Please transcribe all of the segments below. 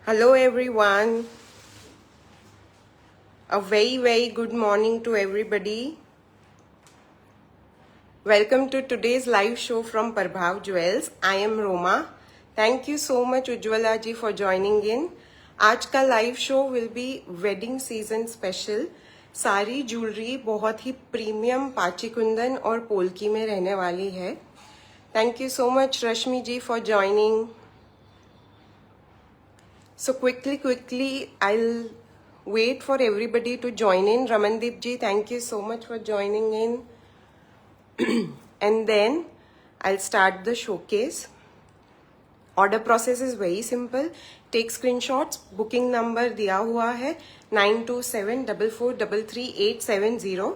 Hello everyone. A very good morning to everybody. Welcome to today's live show from Prabhav Jewels. I am Roma. Thank you so much Ujjwala ji for joining in. आज का live show will be wedding season special. सारी jewellery बहुत ही premium पाची कुंदन और पोल्की में रहने वाली है. Thank you so much Rashmi ji for joining. So quickly, I'll wait for everybody to join in. Ramandeep ji, thank you so much for joining in. And then I'll start the showcase. Order process is very simple. Take screenshots. Booking number दिया हुआ है 9274433870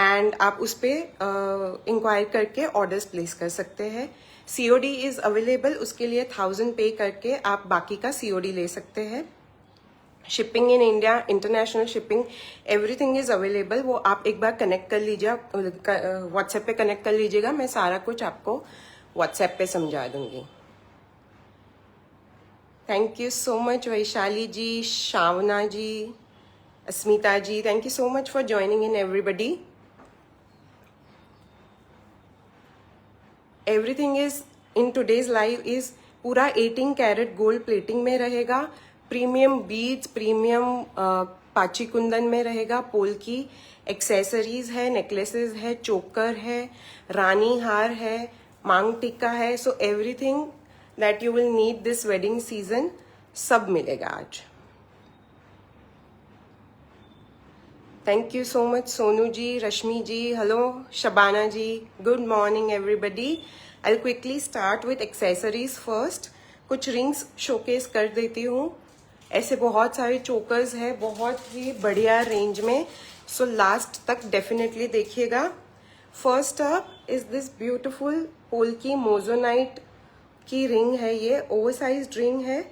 and आप उस पर inquire करके orders place कर सकते हैं. COD is available. उसके लिए 1000 पे करके आप बाकी का COD ले सकते हैं. Shipping in India, international shipping, everything is available. वो आप एक बार कनेक्ट कर लीजिए, व्हाट्सएप पे कनेक्ट कर लीजिएगा. मैं सारा कुछ आपको व्हाट्सएप पे समझा दूंगी. Thank you so much Vaishali ji, Shavna ji, Asmita ji. Thank you so much for joining in everybody. Everything is in today's live is पूरा 18 कैरेट गोल्ड प्लेटिंग में रहेगा. प्रीमियम बीड्स, प्रीमियम पाची कुंदन में रहेगा. पोल्की एक्सेसरीज है, नेकलेसेस है, चोकर है, रानी हार है, मांग टिक्का है. So everything that you will need this wedding season सब मिलेगा आज. Thank you so much Sonu ji, Rashmi ji, hello Shabana ji, good morning everybody. I quickly start with accessories first. कुछ रिंग्स शोकेस कर देती हूँ. ऐसे बहुत सारे चोकर्स हैं बहुत ही बढ़िया रेंज में. सो लास्ट तक डेफिनेटली देखिएगा. First up is this beautiful polki moissanite की रिंग है. ये ओवरसाइज्ड रिंग है,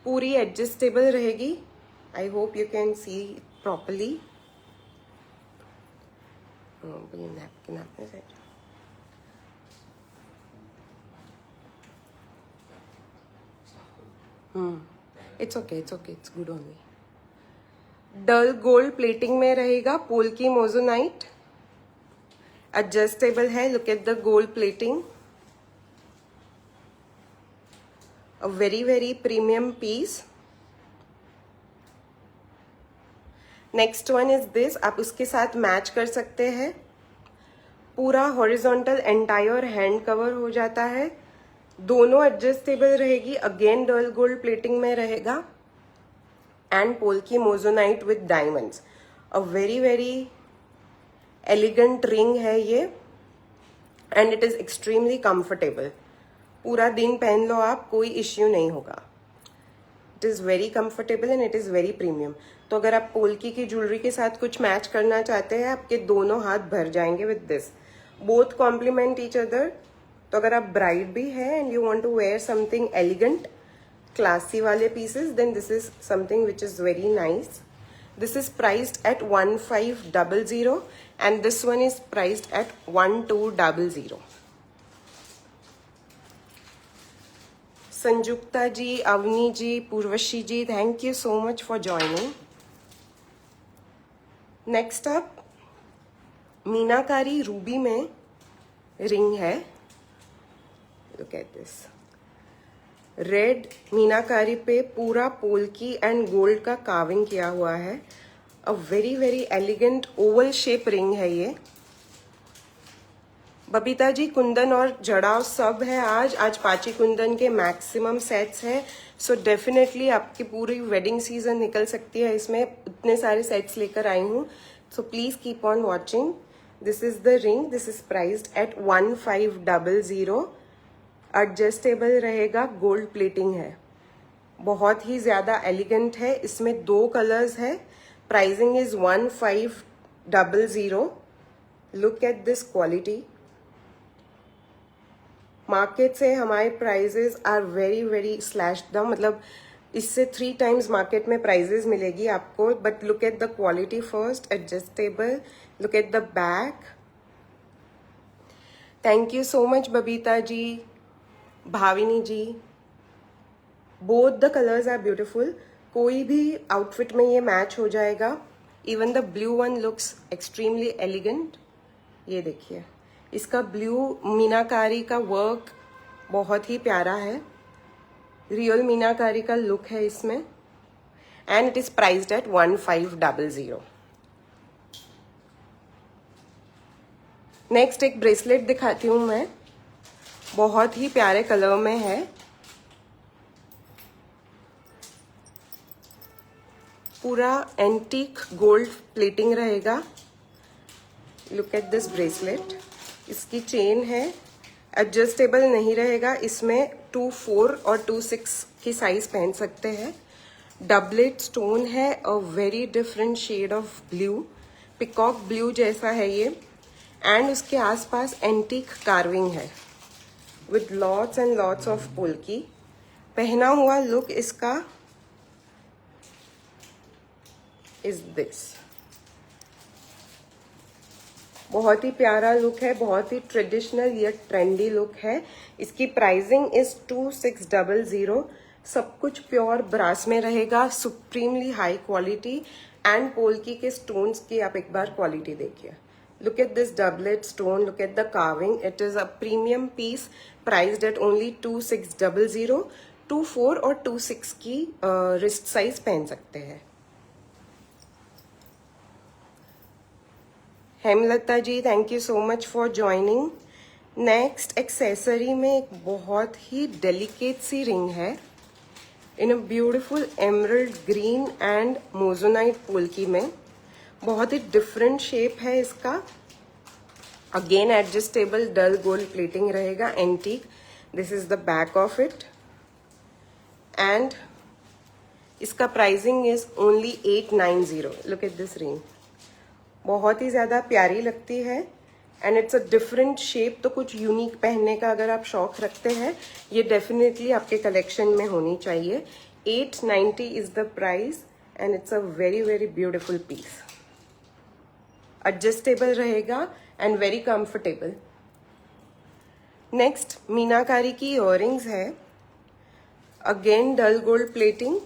पूरी एडजस्टेबल रहेगी. I hope you can see properly. Napkin आपने set. It's okay, it's good only. Dull gold plating में रहेगा. पोल्की मोजोनाइट एडजस्टेबल है. Look at the gold plating. A very premium piece. Next one is this. आप उसके साथ match कर सकते हैं. पूरा हॉरिजॉन्टल एंटायर हैंड कवर हो जाता है. दोनों एडजस्टेबल रहेगी. अगेन डल गोल्ड प्लेटिंग में रहेगा. And polki moissanite with diamonds. A very elegant ring है ये. And it is extremely comfortable. पूरा दिन पहन लो आप, कोई इश्यू नहीं होगा. It is very comfortable and it is very premium. तो अगर आप पोल्की की ज्वेलरी के साथ कुछ मैच करना चाहते हैं, आपके दोनों हाथ भर जाएंगे with this. Both complement each other. तो अगर आप ब्राइड भी है and you want to wear something elegant, classy वाले pieces, then this is something which is very nice. This is priced at 1500 and this one is priced at 1200. Sanjukta ji, Avani ji, Purvashi ji, thank you so much for joining. Next up meenakari ruby में ring है. Look at this. Red मीनाकारी पे पूरा polki and gold का carving किया हुआ है. A very elegant Oval shape ring है ये. बबीता जी, कुंदन और जड़ाव सब है आज पाची कुंदन के मैक्सिमम सेट्स हैं. सो डेफिनेटली आपकी पूरी वेडिंग सीजन निकल सकती है इसमें. इतने सारे सेट्स लेकर आई हूँ. So please keep on watching. This is the ring. This is priced at 1500. Adjustable रहेगा. गोल्ड प्लेटिंग है. बहुत ही ज्यादा एलिगेंट है. इसमें 2 कलर्स है. Pricing is 1500. Look at this quality. Market से हमारे prices are very slashed down. मतलब इससे 3 टाइम्स मार्केट में प्राइजेस मिलेगी आपको. But look at the quality first. Adjustable. Look at the back. Thank you so much Babita ji, Bhavini ji. Both the colours are beautiful, कोई भी outfit में ये मैच हो जाएगा. Even the blue one looks extremely elegant. ये देखिए, इसका ब्लू मीनाकारी का वर्क बहुत ही प्यारा है, रियल मीनाकारी का लुक है इसमें. And it is priced at 1500. Next एक ब्रेसलेट दिखाती हूँ मैं, बहुत ही प्यारे कलर में है. पूरा एंटीक गोल्ड प्लेटिंग रहेगा. Look at this bracelet. इसकी चेन है, एडजस्टेबल नहीं रहेगा. इसमें 2-4 और 2-6 की साइज पहन सकते हैं. डबलेट स्टोन है, a very different shade of blue, peacock blue जैसा है ये. एंड उसके आसपास एंटीक कार्विंग है with lots and lots of polki. पहना हुआ लुक इसका इज दिस. बहुत ही प्यारा लुक है, बहुत ही ट्रेडिशनल या ट्रेंडी लुक है. इसकी प्राइसिंग इज 2600. सब कुछ प्योर ब्रास में रहेगा, supremely high quality. And polki के स्टोन्स की आप एक बार क्वालिटी देखिए. Look at this doublet stone, look at the carving. It is a premium piece priced at only 2600. 2-4 और 2-6 की wrist size पहन सकते हैं. Hemlata ji, thank you so much for joining. Next accessory में एक बहुत ही डेलिकेट सी रिंग है in a beautiful emerald green and moissanite polki में. बहुत ही डिफरेंट शेप है इसका. Again adjustable dull gold plating रहेगा, antique. This is the back of it. And इसका pricing is only 890. Look at this ring. बहुत ही ज्यादा प्यारी लगती है. And it's a different shape. तो कुछ यूनिक पहनने का अगर आप शौक रखते हैं, ये डेफिनेटली आपके कलेक्शन में होनी चाहिए. 890 is the price and it's a very very beautiful piece. Adjustable रहेगा and very comfortable. Next meenakari की इयररिंग्स है. Again dull gold plating.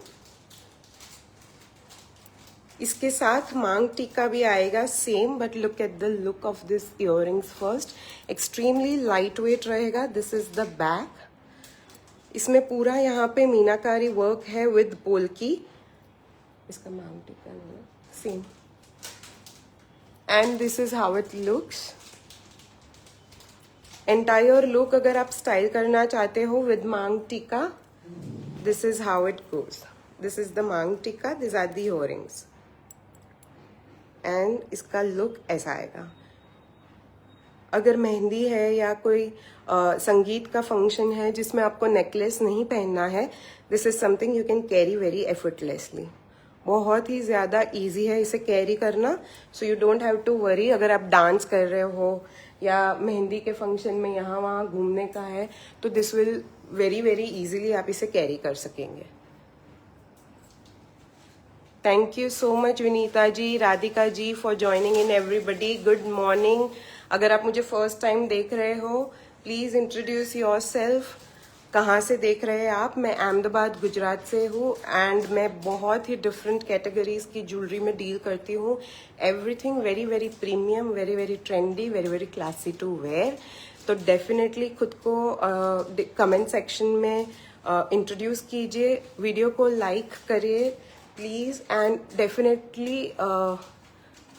इसके साथ मांग टीका भी आएगा same. But look at the look of this earrings first. Extremely light weight रहेगा. This is the back. इसमें पूरा यहाँ पे मीनाकारी वर्क है विद पोल्की. इसका maang tikka same. And this is how it looks. Entire look अगर आप स्टाइल करना चाहते हो with maang tikka, this is how it goes. This is the maang tikka, this are the earrings. And इसका लुक ऐसा आएगा. अगर मेहंदी है या कोई संगीत का फंक्शन है जिसमें आपको नेकलेस नहीं पहनना है, this is something you can carry very effortlessly. बहुत ही ज़्यादा इजी है इसे कैरी करना. So you don't have to worry. अगर आप डांस कर रहे हो या मेहंदी के फंक्शन में यहाँ वहाँ घूमने का है, तो this will very very easily आप इसे कैरी कर सकेंगे. Thank you so much Vinita ji, Radhika ji for joining in. Everybody good morning. अगर आप मुझे फर्स्ट टाइम देख रहे हो, प्लीज़ इंट्रोड्यूस योर सेल्फ. कहाँ से देख रहे हैं आप? मैं अहमदाबाद गुजरात से हूँ. एंड मैं बहुत ही डिफरेंट कैटेगरीज की ज्वेलरी में डील करती हूँ. Everything very very premium, very very trendy, very very classy to wear. तो डेफिनेटली खुद को कमेंट सेक्शन में इंट्रोड्यूस कीजिए. वीडियो को लाइक करिए प्लीज़. एंड डेफिनेटली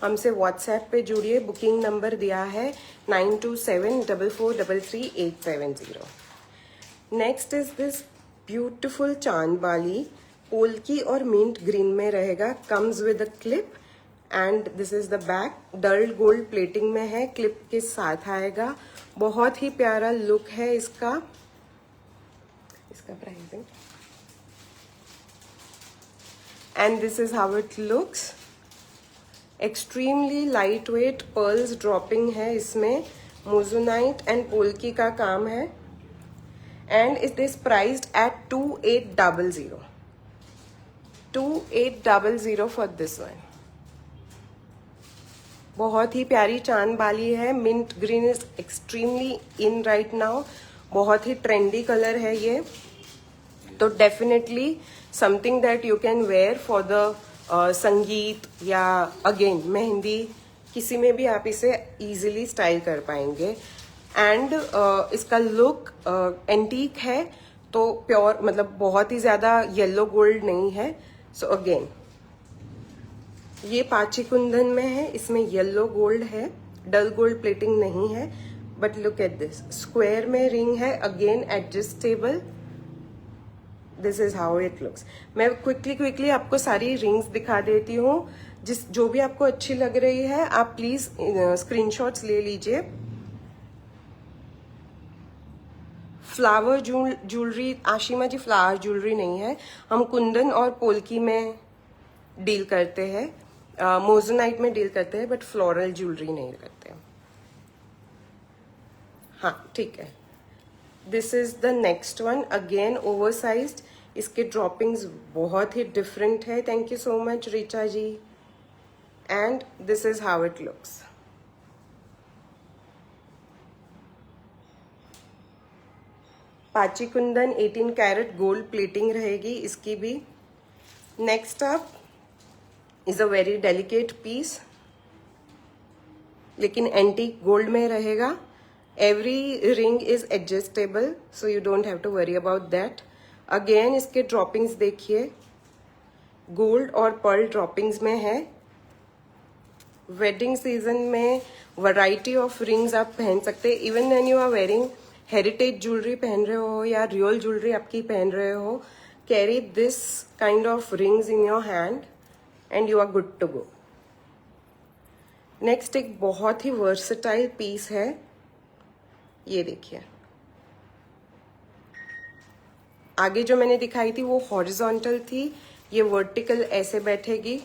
हमसे व्हाट्सएप पे जुड़िए. बुकिंग नंबर दिया है 9274433870. नेक्स्ट इज दिस ब्यूटिफुल चांद बाली. पोल्की और मिंट ग्रीन में रहेगा. Comes with a clip. And this is the back. Dull gold plating में है, क्लिप के साथ आएगा. बहुत ही प्यारा लुक है इसका. Pricing. And this is how it looks. Extremely light wait pearls dropping है इसमें. मोजोनाइट एंड पोल्की का काम है. And it is priced at 2800. 2800 for this one. बहुत ही प्यारी चांद बाली है. Mint green is extremely in right now. बहुत ही ट्रेंडी कलर है ये. तो definitely something that you can wear for the sangeet या अगेन मेहंदी, किसी में भी आप इसे इजीली स्टाइल कर पाएंगे। एंड इसका लुक एंटीक है, तो प्योर मतलब बहुत ही ज्यादा येलो गोल्ड नहीं है। सो अगेन ये पाची कुंदन में है, इसमें येलो गोल्ड है, डल गोल्ड प्लेटिंग नहीं है। But look at this, square में रिंग है, again adjustable. This is how it looks. मैं क्विकली आपको सारी रिंग्स दिखा देती हूँ, जो भी आपको अच्छी लग रही है आप प्लीज स्क्रीनशॉट्स ले लीजिए। फ्लावर ज्वेलरी, आशिमा जी फ्लावर ज्वेलरी नहीं है, हम कुंदन और पोल्की में डील करते हैं, मोजोनाइट में डील करते हैं, बट फ्लोरल ज्वेलरी नहीं करते। हाँ ठीक है। This is the next one, again oversized. इसके ड्रॉपिंग्स बहुत ही डिफरेंट है। Thank you so much Richa ji. And this is how it looks. Paachi kundan 18 carat gold plating रहेगी इसकी भी। Next up is a very delicate piece, लेकिन एंटीक गोल्ड में रहेगा। Every ring is adjustable, so you don't have to worry about that. Again इसके droppings देखिए, gold और pearl droppings में है। वेडिंग सीजन में वैरायटी ऑफ रिंग्स आप पहन सकते हैं। Even when you are wearing heritage jewellery पहन रहे हो या रियल ज्वेलरी आपकी पहन रहे हो, carry this kind of rings in your hand and you are good to go. Next एक बहुत ही वर्सेटाइल पीस है, ये देखिए। आगे जो मैंने दिखाई थी वो हॉरिजॉन्टल थी, ये वर्टिकल ऐसे बैठेगी।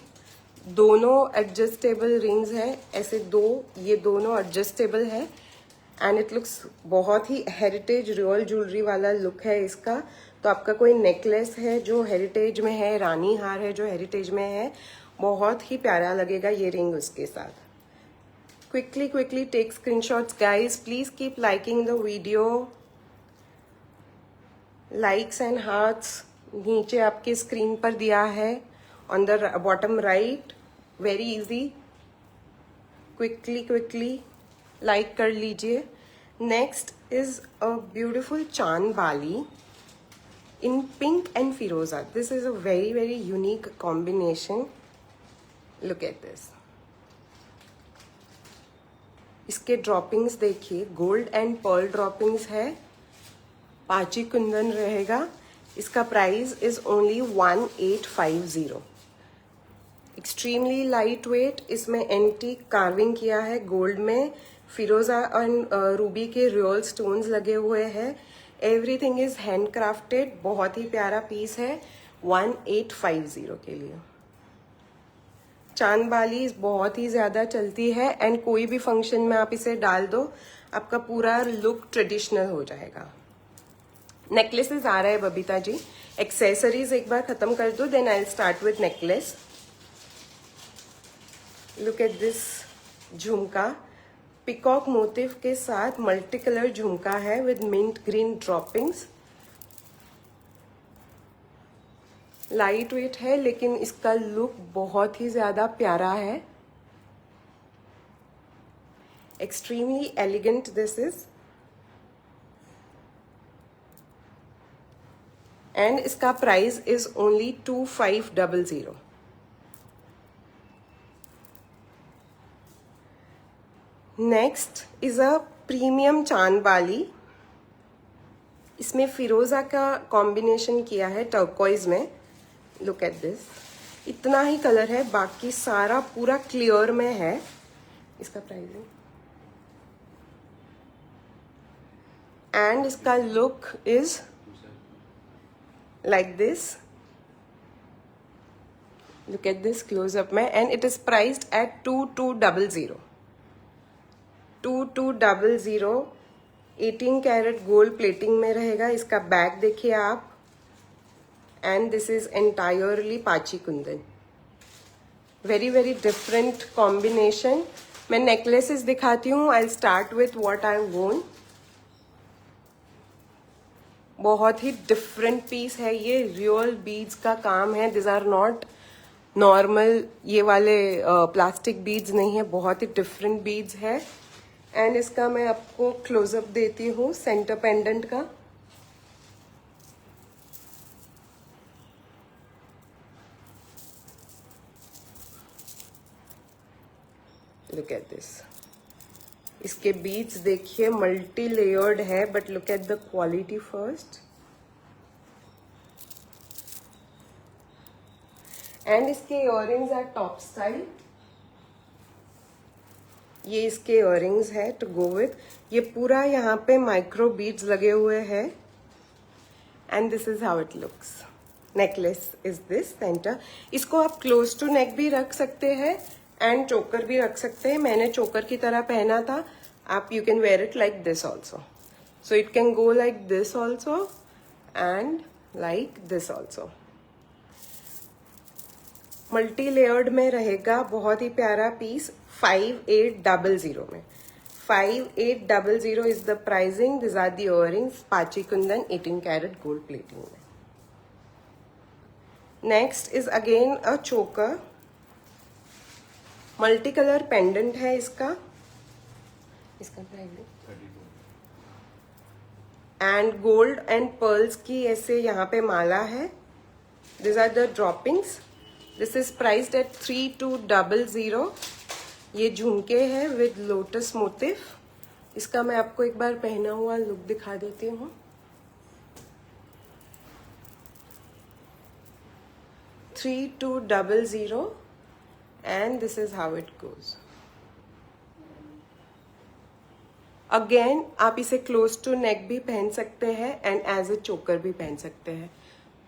दोनों एडजस्टेबल रिंग्स है, ऐसे दो, ये दोनों एडजस्टेबल है। एंड इट लुक्स बहुत ही हेरिटेज रियल ज्वेलरी वाला लुक है इसका। तो आपका कोई नेकलेस है जो हेरिटेज में है, रानी हार है जो हेरिटेज में है, बहुत ही प्यारा लगेगा ये रिंग उसके साथ। quickly take screenshots guys, please keep liking the video, likes and hearts नीचे आपके स्क्रीन पर दिया है on the bottom right, very easy, quickly like कर लीजिए। next is a beautiful चांद बाली in pink and firoza. This is a very unique combination. Look at this. इसके droppings देखिए, गोल्ड एंड पर्ल ड्रॉपिंग्स है, पाची कुंदन रहेगा। इसका price is only 1850। Extremely light wait, इसमें antique carving किया है गोल्ड में, फिरोजा एंड रूबी के रियल स्टोन्स लगे हुए हैं। एवरीथिंग इज हैंड क्राफ्टेड, बहुत ही प्यारा पीस है 1850 के लिए। चांद बाली बहुत ही ज्यादा चलती है एंड कोई भी फंक्शन में आप इसे डाल दो, आपका पूरा लुक ट्रेडिशनल हो जाएगा। नेकलेसेस आ रहा है बबीता जी, एक्सेसरीज एक बार खत्म कर दो, then I will start with necklace. Look at this jhumka, peacock motif के साथ मल्टी कलर झुमका है with mint green droppings. Light weight है लेकिन इसका लुक बहुत ही ज्यादा प्यारा है, extremely elegant this is. And इसका price is only 2500। Next is a premium chand bali, इसमें फिरोजा का कॉम्बिनेशन किया है टर्कोइज में। लुक एट दिस, इतना ही कलर है, बाकी सारा पूरा क्लियर में है। इसका प्राइस है एंड इसका look is like this. Look at this close up में, and it is priced at 2200। 2200 18 carat gold plating में रहेगा। इसका बैक देखिए आप, and this is entirely pachi kundan. Very different combination. मैं नेकलेसेस दिखाती हूँ। I start with what I won. बहुत ही डिफरेंट पीस है ये, रियल बीड्स का काम है। दिस आर नॉट नॉर्मल ये वाले प्लास्टिक बीड्स नहीं है, बहुत ही डिफरेंट बीड्स है। एंड इसका मैं आपको क्लोजअप देती हूँ सेंटर पेंडेंट का। लुक एट दिस, इसके बीड्स देखिए, मल्टी लेयर्ड है, but look at the quality first. And इसके इयररिंग्स आर टॉप स्टाइल। ये इसके इयररिंग्स है टू गो विथ। ये पूरा यहाँ पे माइक्रो बीड्स लगे हुए हैं। And this is how it looks. Necklace is this centre. इसको आप क्लोज टू नेक भी रख सकते हैं एंड चोकर भी रख सकते हैं। मैंने चोकर की तरह पहना था। आप you can wear it like this also, so it can go like this also and like this also. Multi layered में रहेगा, बहुत ही प्यारा पीस। 5800 में, 5800 is the pricing. This are the earrings, paachi kundan 18 carat gold plating में। Next is again a choker, multi colour pendant है इसका। इसका एंड गोल्ड एंड पर्ल्स की ऐसे यहाँ पे माला है। This are the droppings. This is priced at 3200। ये झुमके हैं विद लोटस मोटिव। इसका मैं आपको एक बार पहना हुआ लुक दिखा देती हूँ। $3200 and this is how it goes. Again आप इसे क्लोज टू नेक भी पहन सकते हैं एंड एज ए चोकर भी पहन सकते हैं।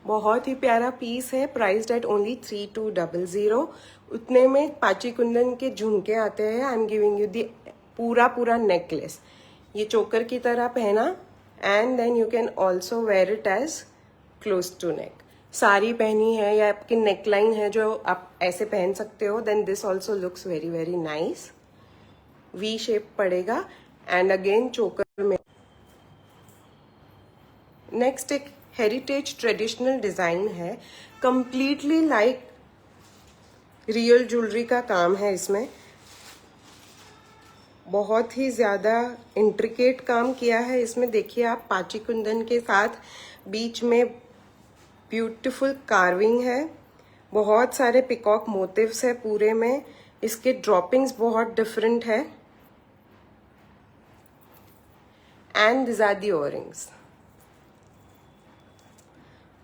बहुत ही प्यारा पीस है, प्राइस्ड एट ओनली 3200। उतने में पाची कुंदन के झुमके आते हैं। I am giving you the पूरा नेकलेस। ये चोकर की तरह पहना and then you can also wear it as close to neck. Sari पहनी है या आपकी नेकलाइन है जो आप ऐसे पहन सकते हो, then this also looks very very nice. V shape पड़ेगा एंड अगेन चोकर में। नेक्स्ट एक हेरिटेज ट्रेडिशनल डिजाइन है, कंप्लीटली लाइक रियल ज्वेलरी का काम है इसमें। बहुत ही ज्यादा इंट्रिकेट काम किया है इसमें। देखिए आप, पाची कुंदन के साथ बीच में ब्यूटीफुल कार्विंग है। बहुत सारे पिकॉक मोटिव्स है पूरे में। इसके ड्रॉपिंग्स बहुत डिफरेंट है and this are the earrings.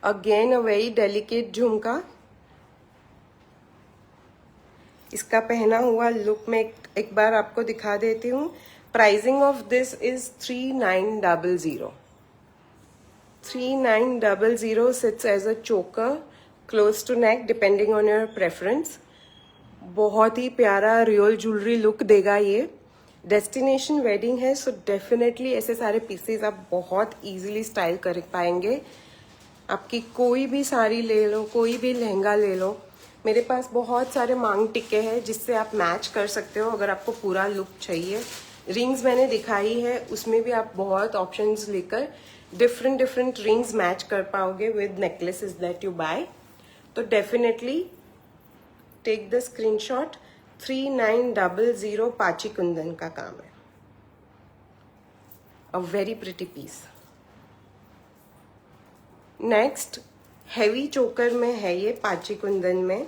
Again a very delicate झुमका। इसका पहना हुआ लुक में एक बार आपको दिखा देती हूँ। Pricing of this is 3900। 3900 sits as a choker close to neck depending on your preference. बहुत ही प्यारा रियल ज्वेलरी लुक देगा ये। डेस्टिनेशन वेडिंग है, सो डेफिनेटली ऐसे सारे पीसेस आप बहुत इजीली स्टाइल कर पाएंगे। आपकी कोई भी साड़ी ले लो, कोई भी लहंगा ले लो, मेरे पास बहुत सारे मांग टिक्के हैं जिससे आप मैच कर सकते हो अगर आपको पूरा लुक चाहिए। रिंग्स मैंने दिखाई है, उसमें भी आप बहुत ऑप्शंस लेकर डिफरेंट रिंग्स मैच कर पाओगे with necklaces that you buy. तो definitely take the screenshot. 3900 paachi kundan का काम है। A very pretty piece. Next heavy choker में है ये, पाची कुंदन में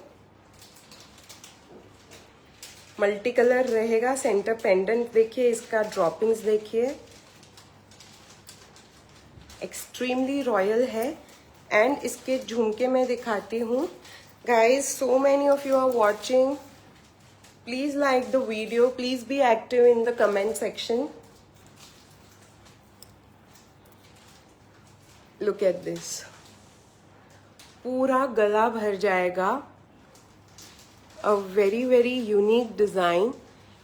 मल्टी कलर रहेगा। सेंटर पेंडेंट देखिए, इसका ड्रॉपिंग्स देखिए, एक्सट्रीमली रॉयल है। एंड इसके झुमके मैं दिखाती हूँ। Guys, so many of you are watching, please like the video, please be active in the comment section. Look at this, पूरा गला भर जाएगा। A very very unique design.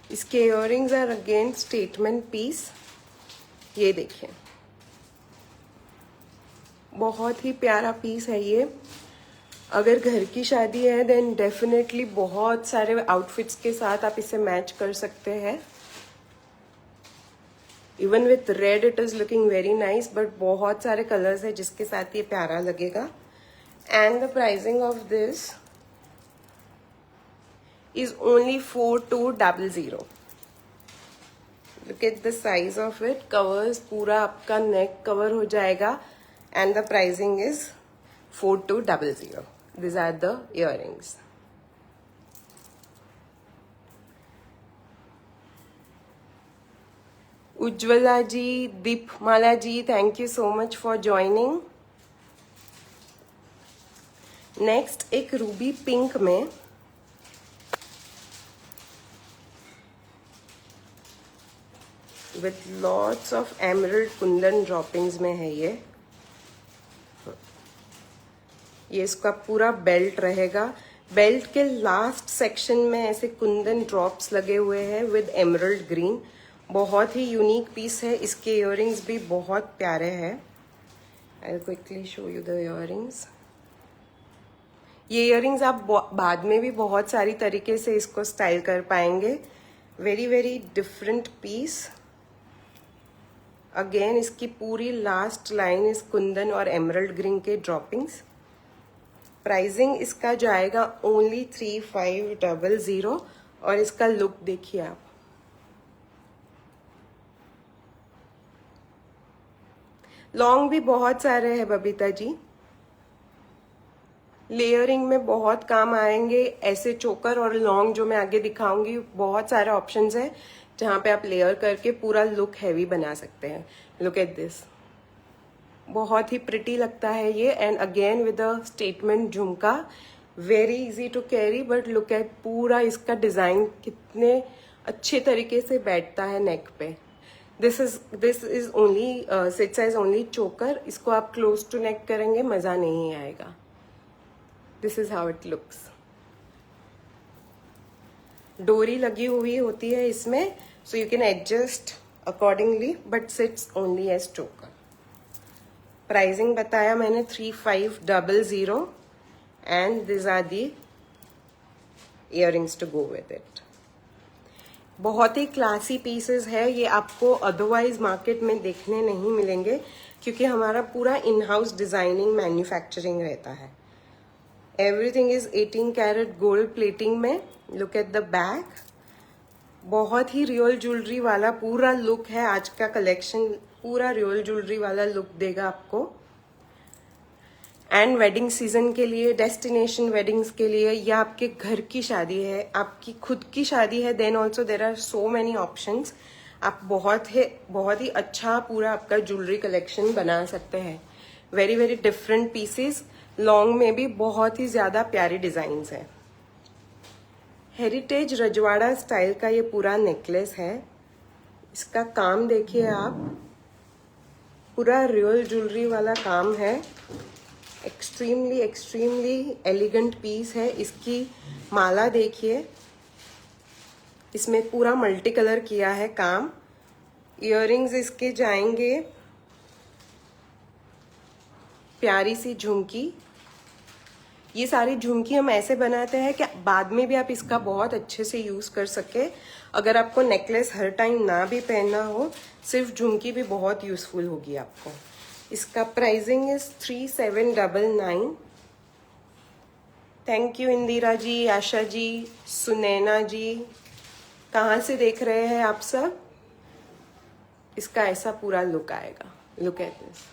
इसके earrings are again statement piece. ये देखिए, बहुत ही प्यारा पीस है ये। अगर घर की शादी है देन डेफिनेटली बहुत सारे आउटफिट्स के साथ आप इसे मैच कर सकते हैं। Even with read it is looking very nice, but बहुत सारे कलर्स है जिसके साथ ये प्यारा लगेगा. And the pricing of this is only 4200. Look at the size of it. Covers पूरा आपका नेक कवर हो जाएगा and the pricing is 4200. These are the earrings. Ujjwala ji, Deepmala ji, thank you so much for joining. Next एक Ruby pink में with lots of emerald Kundan droppings में है ये इसका पूरा बेल्ट रहेगा. बेल्ट के लास्ट सेक्शन में ऐसे कुंदन ड्रॉप्स लगे हुए हैं विद एमरल्ड ग्रीन. बहुत ही यूनिक पीस है. इसके इयररिंग्स भी बहुत प्यारे हैं. आई will quickly show you the earrings. ये इयररिंग्स आप बाद में भी बहुत सारी तरीके से इसको स्टाइल कर पाएंगे. Very very different piece. Again इसकी पूरी लास्ट लाइन इस कुंदन और एमरल्ड ग्रीन के ड्रॉपिंग्स. प्राइसिंग इसका जाएगा ओनली 3500 और इसका लुक देखिए आप. लॉन्ग भी बहुत सारे हैं बबीता जी. लेयरिंग में बहुत काम आएंगे. ऐसे चोकर और लॉन्ग जो मैं आगे दिखाऊंगी बहुत सारे ऑप्शंस हैं जहां पे आप लेयर करके पूरा लुक हैवी बना सकते हैं. Look at this. बहुत ही प्रिटी लगता है ये. And again with a statement jhumka. Very easy to carry but look at पूरा इसका डिजाइन कितने अच्छे तरीके से बैठता है नेक पे. This is only sit size only choker. इसको आप क्लोज टू नेक करेंगे मजा नहीं आएगा. This is how it looks. डोरी लगी हुई होती है इसमें so you can adjust accordingly but sits only as choker. Pricing बताया मैंने 3500 and this are the earrings to go with it. बहुत ही क्लासी पीसेस है ये. आपको अदरवाइज मार्केट में देखने नहीं मिलेंगे क्योंकि हमारा पूरा इन हाउस डिजाइनिंग मैन्युफैक्चरिंग रहता है. Everything is 18 carat gold plating में. Look at the back. बहुत ही रियल ज्वेलरी वाला पूरा लुक है. आज का कलेक्शन पूरा रियल ज्वेलरी वाला लुक देगा आपको. एंड वेडिंग सीजन के लिए, डेस्टिनेशन वेडिंग्स के लिए, या आपके घर की शादी है, आपकी खुद की शादी है, then also there are so many options. आप बहुत ही अच्छा पूरा आपका ज्वेलरी कलेक्शन बना सकते हैं. Very very different pieces. Long में भी बहुत ही ज्यादा प्यारी डिजाइन्स है. हेरिटेज रजवाड़ा स्टाइल का ये पूरा नेकलेस है. इसका काम देखिए आप. पूरा रियल ज्वेलरी वाला काम है. एक्सट्रीमली एलिगेंट पीस है. इसकी माला देखिए. इसमें पूरा मल्टी कलर किया है काम. इयररिंग्स इसके जाएंगे. प्यारी सी झुमकी. ये सारी झुमकी हम ऐसे बनाते हैं कि बाद में भी आप इसका बहुत अच्छे से यूज कर सके. अगर आपको नेकलेस हर टाइम ना भी पहनना हो, सिर्फ झुमकी भी बहुत यूजफुल होगी आपको. इसका pricing is 3799. Thank you Indira ji, Asha ji, Sunaina ji. कहाँ से देख रहे हैं आप सब? इसका ऐसा पूरा लुक आएगा. Look at this.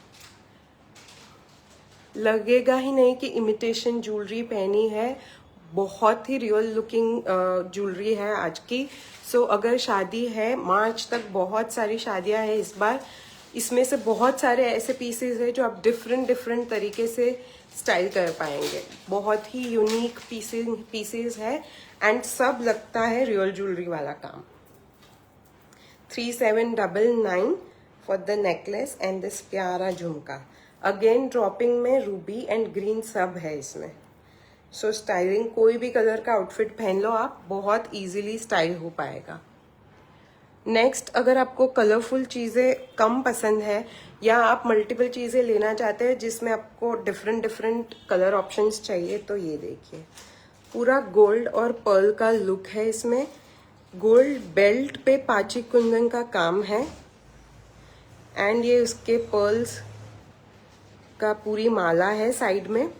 लगेगा ही नहीं कि इमिटेशन ज्वेलरी पहनी है. बहुत ही रियल लुकिंग ज्वेलरी है आज की. सो अगर शादी है, मार्च तक बहुत सारी शादियां हैं इस बार. इसमें से बहुत सारे ऐसे पीसेस है जो आप डिफरेंट तरीके से स्टाइल कर पाएंगे. बहुत ही यूनिक पीसेस है एंड सब लगता है रियल ज्वेलरी वाला काम. 3799 for the necklace and this प्यारा झुमका. अगेन ड्रॉपिंग में रूबी एंड ग्रीन सब है इसमें. सो स्टाइलिंग कोई भी कलर का आउटफिट पहन लो आप, बहुत इजीली स्टाइल हो पाएगा. नेक्स्ट, अगर आपको कलरफुल चीज़ें कम पसंद है या आप मल्टीपल चीज़ें लेना चाहते हैं जिसमें आपको डिफरेंट कलर ऑप्शंस चाहिए, तो ये देखिए. पूरा गोल्ड और पर्ल का लुक है इसमें. गोल्ड बेल्ट पे पाची कुंदन का काम है. एंड ये उसके पर्ल्स का पूरी माला है साइड में,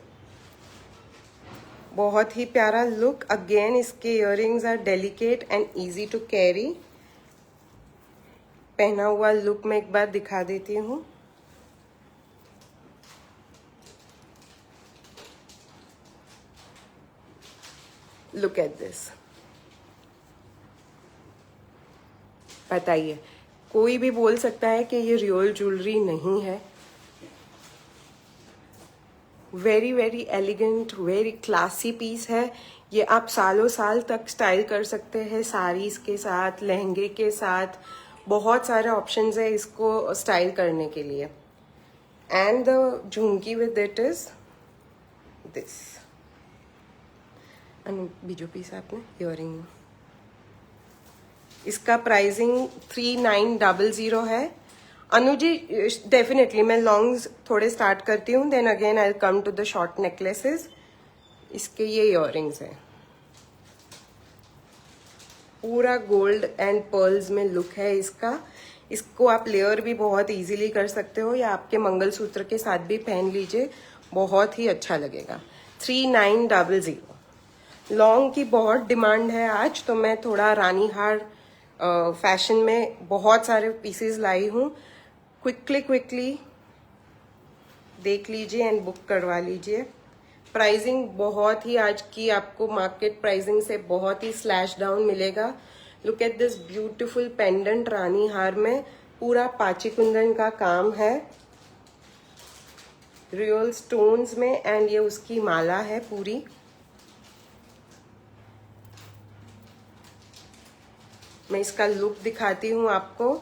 बहुत ही प्यारा लुक। अगेन इसके earrings are delicate and easy to carry. पहना हुआ लुक मैं एक बार दिखा देती हूँ। Look at this. बताइए, कोई भी बोल सकता है कि ये रियल ज्वेलरी नहीं है। Very very elegant, very classy piece है। ये आप सालों साल तक स्टाइल कर सकते हैं, साड़ीज के साथ, लहंगे के साथ। बहुत सारे ऑप्शंस है इसको स्टाइल करने के लिए। And the jhumki with it is this. बीजो पीस आपने इयरिंग, इसका प्राइसिंग 3900 है। अनुजी डेफिनेटली मैं लॉन्ग्स थोड़े स्टार्ट करती हूँ, then again I come to the short necklaces. इसके ये इयरिंग्स हैं, पूरा गोल्ड एंड पर्ल्स में लुक है इसका। इसको आप लेयर भी बहुत इजीली कर सकते हो या आपके मंगलसूत्र के साथ भी पहन लीजिए, बहुत ही अच्छा लगेगा। 3900। लॉन्ग की बहुत डिमांड है आज, तो मैं थोड़ा रानी हार फैशन में बहुत सारे पीसेस लाई हूँ। क्विकली देख लीजिए एंड बुक करवा लीजिए। प्राइसिंग बहुत ही आज की आपको मार्केट प्राइसिंग से बहुत ही स्लैश डाउन मिलेगा। Look at this beautiful pendant rani haar में, पूरा पाची कुंदन का काम है, रियल स्टोन्स में, एंड ये उसकी माला है पूरी। मैं इसका लुक दिखाती हूँ आपको।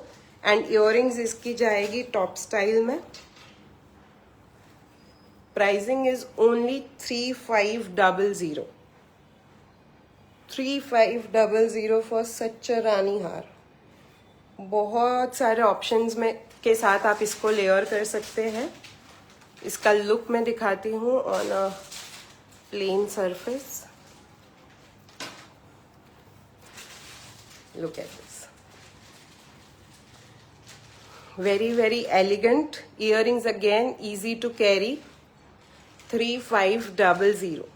एंड इयररिंग्स इसकी जाएगी टॉप स्टाइल में। Pricing is only 3500। 3500 for such a rani haar. बहुत सारे ऑप्शंस में के साथ आप इसको लेयर कर सकते हैं। इसका लुक मैं दिखाती हूँ on a plain surface. Look at this. Very very elegant earrings, again easy to carry. 3500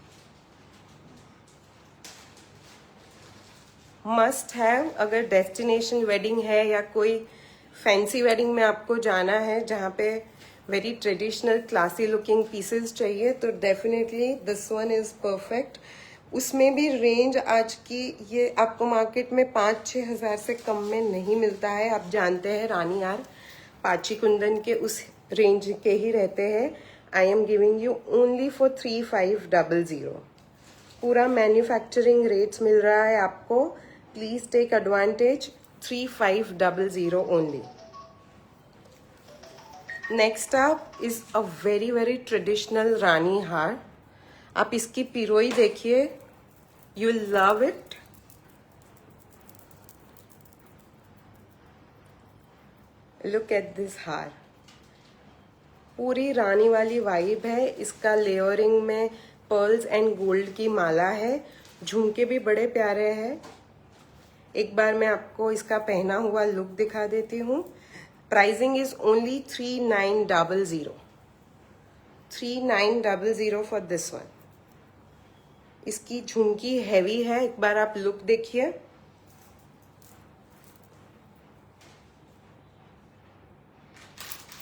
must have. अगर डेस्टिनेशन वेडिंग है या कोई फैंसी वेडिंग में आपको जाना है जहाँ पे very traditional classy looking pieces चाहिए, तो definitely this one is perfect. उसमें भी रेंज आज की ये आपको मार्केट में 5-6 हज़ार से कम में नहीं मिलता है। आप जानते हैं रानी हार पाची कुंदन के उस रेंज के ही रहते हैं। I am giving you only for 3500। पूरा मैन्युफैक्चरिंग रेट्स मिल रहा है आपको। Please take advantage. 3500 only. Next up is a very very traditional rani haar. आप इसकी पिरोई देखिए, you love it. Look at this haar, पूरी रानी वाली वाइब है। इसका लेयरिंग में पर्ल्स एंड गोल्ड की माला है। झुमके भी बड़े प्यारे हैं। एक बार मैं आपको इसका पहना हुआ लुक दिखा देती हूँ। Pricing is only 3900। 3900 for this one. इसकी झुमकी हैवी है, एक बार आप लुक देखिए।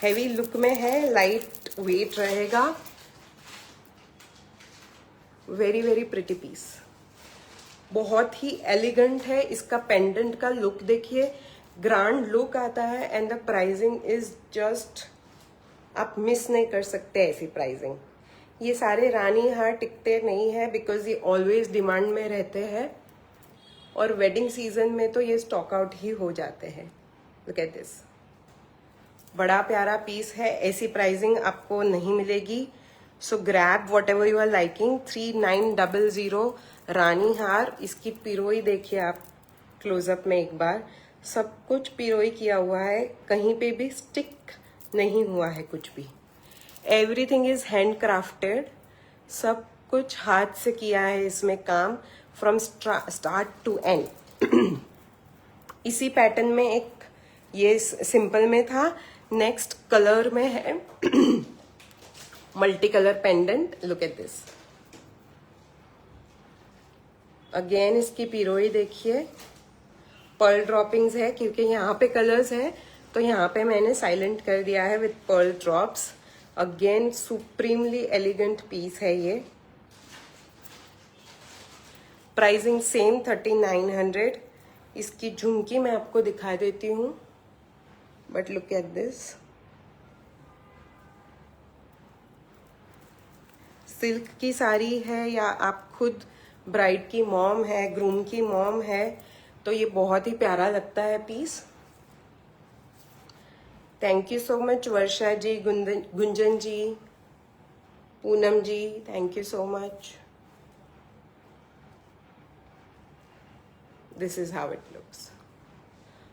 हैवी लुक में है, लाइट वेट रहेगा। वेरी वेरी प्रिटी पीस, बहुत ही एलिगेंट है। इसका पेंडेंट का लुक देखिए, ग्रैंड लुक आता है। And the pricing is just, आप मिस नहीं कर सकते ऐसी प्राइसिंग। ये सारे रानी हार टिकते नहीं है बिकॉज ये ऑलवेज डिमांड में रहते हैं, और वेडिंग सीजन में तो ये स्टॉक आउट ही हो जाते हैं। लुक एट दिस, बड़ा प्यारा पीस है। ऐसी प्राइसिंग आपको नहीं मिलेगी। So grab whatever you are liking. 3900 रानी हार। इसकी पिरोई देखिए आप क्लोजअप में एक बार। सब कुछ पिरोई किया हुआ है, कहीं पे भी स्टिक नहीं हुआ है कुछ भी। Everything is hand crafted. सब कुछ हाथ से किया है इसमें काम, फ्रॉम स्टार्ट टू एंड। इसी पैटर्न में एक ये सिंपल में था। नेक्स्ट कलर में है multi colour pendant. Look at this. Again इसकी पिरोई देखिए, पर्ल ड्रॉपिंग्स है, क्योंकि यहाँ पे कलर्स है तो यहाँ पे मैंने साइलेंट कर दिया है with pearl drops. Again supremely elegant piece है ये। Pricing same 3900। इसकी झुमकी मैं आपको दिखा देती हूँ, but look at this. Silk की साड़ी है या आप खुद ब्राइड की मॉम है, ग्रूम की मॉम है, तो ये बहुत ही प्यारा लगता है piece. Thank you so much Varsha ji, Gunjan ji, Poonam ji, thank you so much. This is how it looks.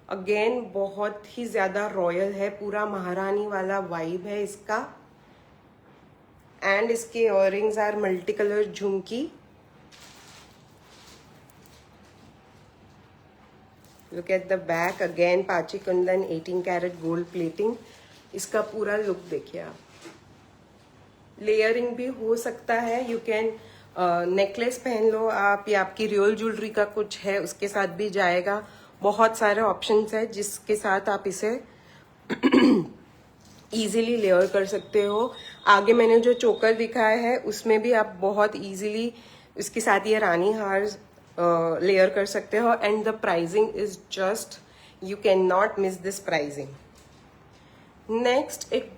Again बहुत ही ज्यादा रॉयल है, पूरा महारानी वाला वाइब है इसका। एंड इसके earrings are multi colour jhumki. Look at the back. Again पाची कुंदन 18 कैरेट गोल्ड प्लेटिंग। इसका पूरा लुक देखिए आप। लेयरिंग भी हो सकता है, यू कैन नेकलेस पहन लो आप, या आपकी रियल ज्वेलरी का कुछ है उसके साथ भी जाएगा। बहुत सारे ऑप्शंस है जिसके साथ आप इसे इजीली लेयर कर सकते हो। आगे मैंने जो चोकर दिखाया है उसमें भी आप बहुत इजीली इसके साथ ये रानी हार लेयर कर सकते हो। And the pricing is just, you can not miss this pricing. Next एक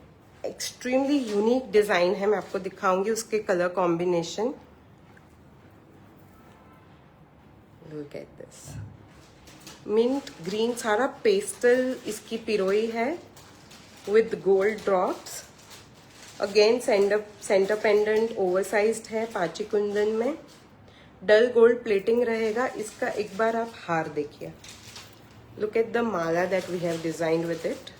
एक्सट्रीमली यूनिक डिजाइन है, मैं आपको दिखाऊंगी उसके colour combination. Look at this. Mint green, सारा पेस्टल इसकी पिरोई है with gold drops। Again centre pendant oversized है, पाची कुंदन में डल गोल्ड प्लेटिंग रहेगा। इसका एक बार आप हार देखिए। Look at the mala that we have designed with it.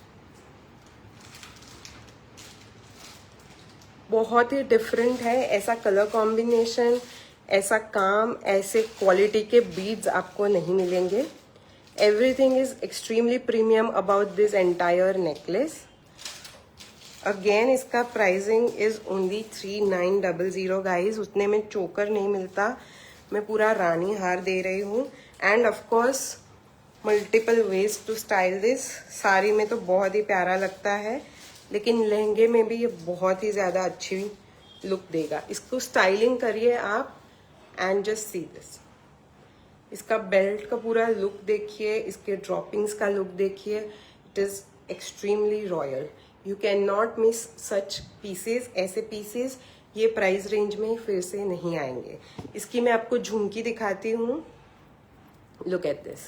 बहुत ही डिफरेंट है, ऐसा कलर कॉम्बिनेशन, ऐसा काम, ऐसे क्वालिटी के बीड्स आपको नहीं मिलेंगे। Everything is extremely premium about this entire necklace. Again इसका प्राइसिंग इज ओनली 3900 गाइज। उतने में चोकर नहीं मिलता, मैं पूरा रानी हार दे रही हूँ। And of course multiple ways to style this. Sari में तो बहुत ही प्यारा लगता है, लेकिन लहंगे में भी ये बहुत ही ज्यादा अच्छी लुक देगा। इसको स्टाइलिंग करिए आप एंड जस्ट सी दिस। इसका बेल्ट का पूरा लुक देखिए, इसके ड्रॉपिंग्स का लुक देखिए। It is extremely royal. You can not miss such pieces. ऐसे पीसेस ये प्राइस रेंज में फिर से नहीं आएंगे। इसकी मैं आपको झुमकी दिखाती हूँ। Look at this.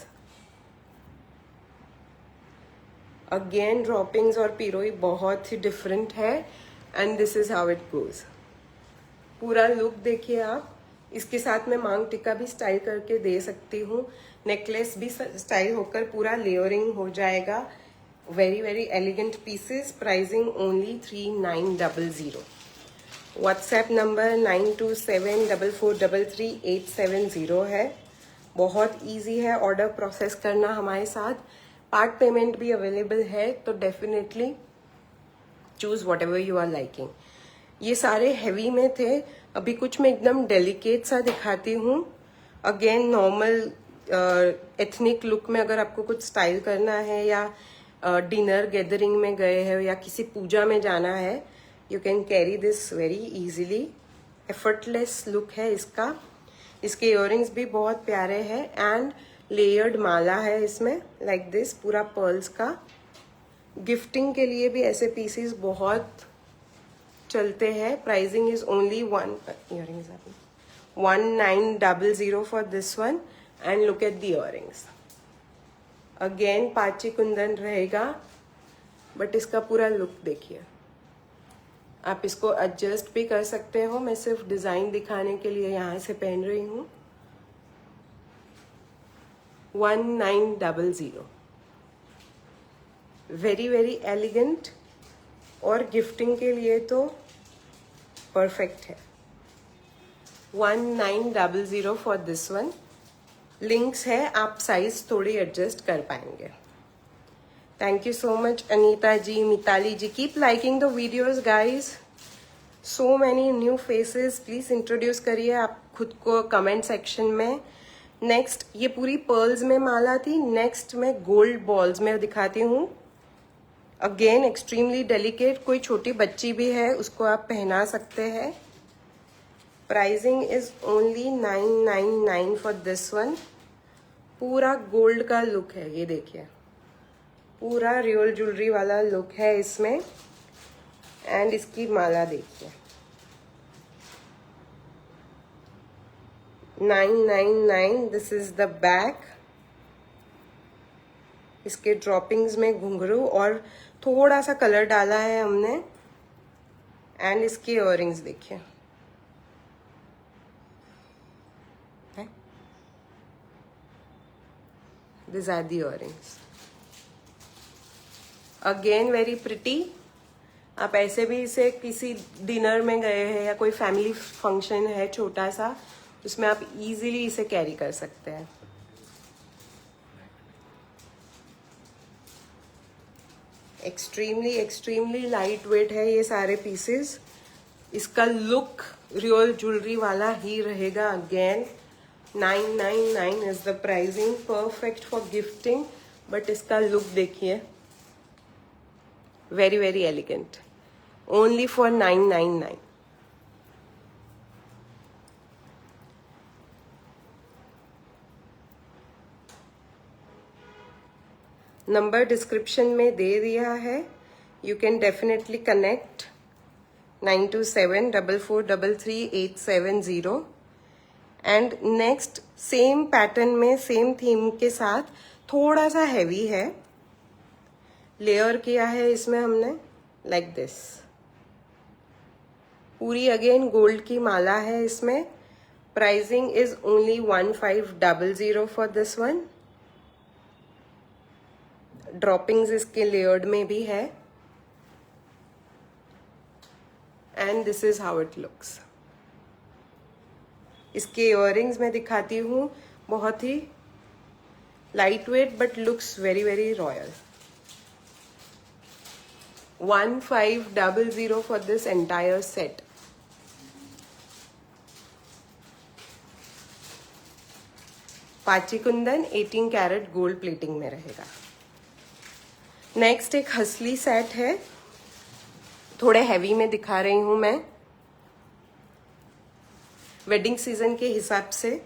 Again droppings और पिरोई बहुत ही डिफरेंट है and this is how it goes. पूरा लुक देखिए आप। इसके साथ मैं मांग टिक्का भी स्टाइल करके दे सकती हूँ, नेकलेस भी स्टाइल होकर पूरा लेयरिंग हो जाएगा। Very very elegant pieces. Pricing only 3900। WhatsApp number 9274433870 है। बहुत इजी है ऑर्डर प्रोसेस करना हमारे साथ। पार्ट पेमेंट भी अवेलेबल है, तो definitely choose whatever you are liking. ये सारे हैवी में थे, अभी कुछ मैं एकदम डेलिकेट सा दिखाती हूँ। अगेन नॉर्मल एथनिक लुक में अगर आपको कुछ स्टाइल करना है, या डिनर गैदरिंग में गए हैं, या किसी पूजा में जाना है, you can carry this very easily. Effortless look है इसका। इसके इयररिंग्स भी बहुत प्यारे हैं एंड लेयर्ड माला है इसमें, लाइक दिस, पूरा पर्ल्स का। गिफ्टिंग के लिए भी ऐसे पीसेस बहुत चलते हैं। Pricing is only 1900 for this one. And look at the earrings. Again पाची कुंदन रहेगा, बट इसका पूरा लुक देखिए। आप इसको एडजस्ट भी कर सकते हो, मैं सिर्फ डिजाइन दिखाने के लिए यहाँ से पहन रही हूँ। 1900। वेरी वेरी एलिगेंट और गिफ्टिंग के लिए तो परफेक्ट है। 1900 फॉर दिस वन। लिंक्स है, आप साइज थोड़ी एडजस्ट कर पाएंगे। Thank you so much, Anita ji, Mitali ji. Keep liking the videos, guys. So many new faces. Please introduce करिए आप खुद को comment section में. Next, ये पूरी pearls में माला थी. Next मैं gold balls में दिखाती हूँ. Again, extremely delicate. कोई छोटी बच्ची भी है उसको आप पहना सकते हैं. Pricing is only 999 for this one. पूरा gold का look है, ये देखिए. पूरा रियल ज्वेलरी वाला लुक है इसमें. एंड इसकी माला देखिए. 999. This is the back. इसके ड्रॉपिंग्स में घुंघरू और थोड़ा सा कलर डाला है हमने. एंड इसके इयररिंग्स देखिए. This are the earrings. Again very pretty. आप ऐसे भी इसे किसी डिनर में गए हैं या कोई फैमिली फंक्शन है छोटा सा, उसमें आप इजीली इसे कैरी कर सकते हैं. एक्सट्रीमली एक्सट्रीमली लाइट वेट है ये सारे पीसेस. इसका लुक रियल ज्वेलरी वाला ही रहेगा. Again 999 is the pricing. Perfect for gifting. But इसका लुक देखिए. Very very elegant. Only for 999. Number description में दे दिया है. You can definitely connect 9274433870. And next same pattern में सेम थीम के साथ थोड़ा सा हैवी है. लेयर किया है इसमें हमने लाइक दिस. पूरी अगेन गोल्ड की माला है इसमें. Pricing is only 1500 for this one. Droppings इसके लेयर्ड में भी है. And this is how it looks. इसके इयररिंग्स में दिखाती हूँ. बहुत ही light weight but looks very very royal. 1500 for this entire set. पाची कुंदन 18 कैरेट गोल्ड प्लेटिंग में रहेगा. नेक्स्ट एक हसली सेट है. थोड़े हैवी में दिखा रही हूं मैं वेडिंग सीजन के हिसाब से.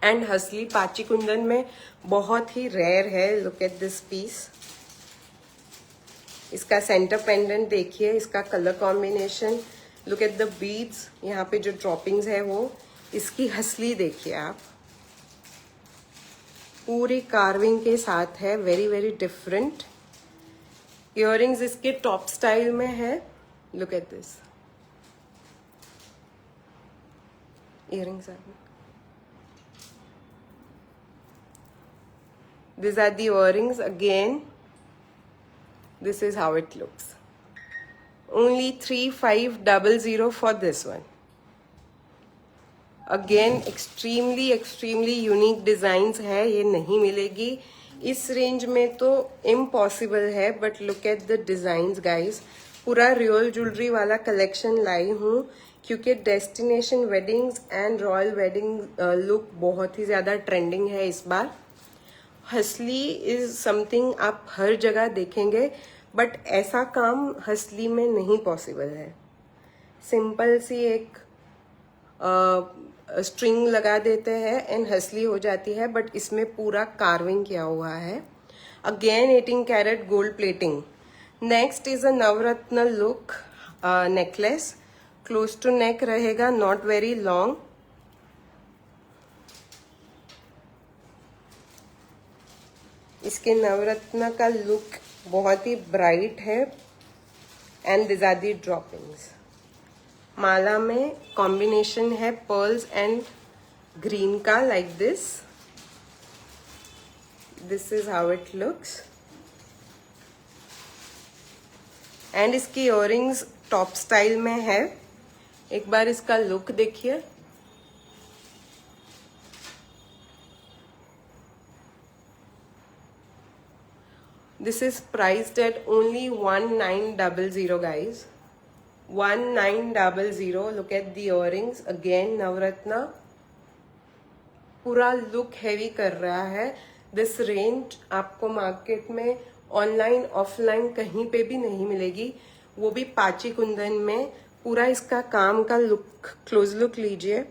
एंड हसली पाची कुंदन में बहुत ही रेयर है. Look at this piece. इसका सेंटर पेंडेंट देखिए. इसका colour combination. Look at the beads. यहाँ पे जो ड्रॉपिंग्स है वो. इसकी हसली देखिए आप. पूरी कार्विंग के साथ है. Very very different. इयररिंग्स इसके टॉप स्टाइल में है. Look at this. Earrings this are the earrings. Again this is how it looks. Only 3500 for this one. Again extremely extremely unique designs है. ये नहीं मिलेगी इस रेंज में तो impossible है. but look at the designs guys. पूरा real jewellery वाला कलेक्शन लाई हूँ क्योंकि destination weddings and royal wedding look बहुत ही ज्यादा ट्रेंडिंग है इस बार. हसली इज समथिंग आप हर जगह देखेंगे बट ऐसा काम हसली में नहीं पॉसिबल है. सिंपल सी एक स्ट्रिंग लगा देते हैं एंड हसली हो जाती है. बट इसमें पूरा कार्विंग किया हुआ है. Again 18 carat gold plating. Next is a navratna look necklace. Close to neck रहेगा. Not very long. इसके नवरत्न का लुक बहुत ही ब्राइट है. And this are the droppings. माला में कॉम्बिनेशन है पर्ल्स एंड ग्रीन का like this. This is how it looks. And इसकी इयररिंग्स टॉप स्टाइल में है. एक बार इसका लुक देखिए. This is priced at only 1900 guys. 1900. Look at the earrings. Again Navratna. पूरा लुक हैवी कर रहा है. दिस रेंज आपको मार्केट में ऑनलाइन ऑफलाइन कहीं पे भी नहीं मिलेगी, वो भी पाची कुंदन में. पूरा इसका काम का लुक, क्लोज लुक लीजिए.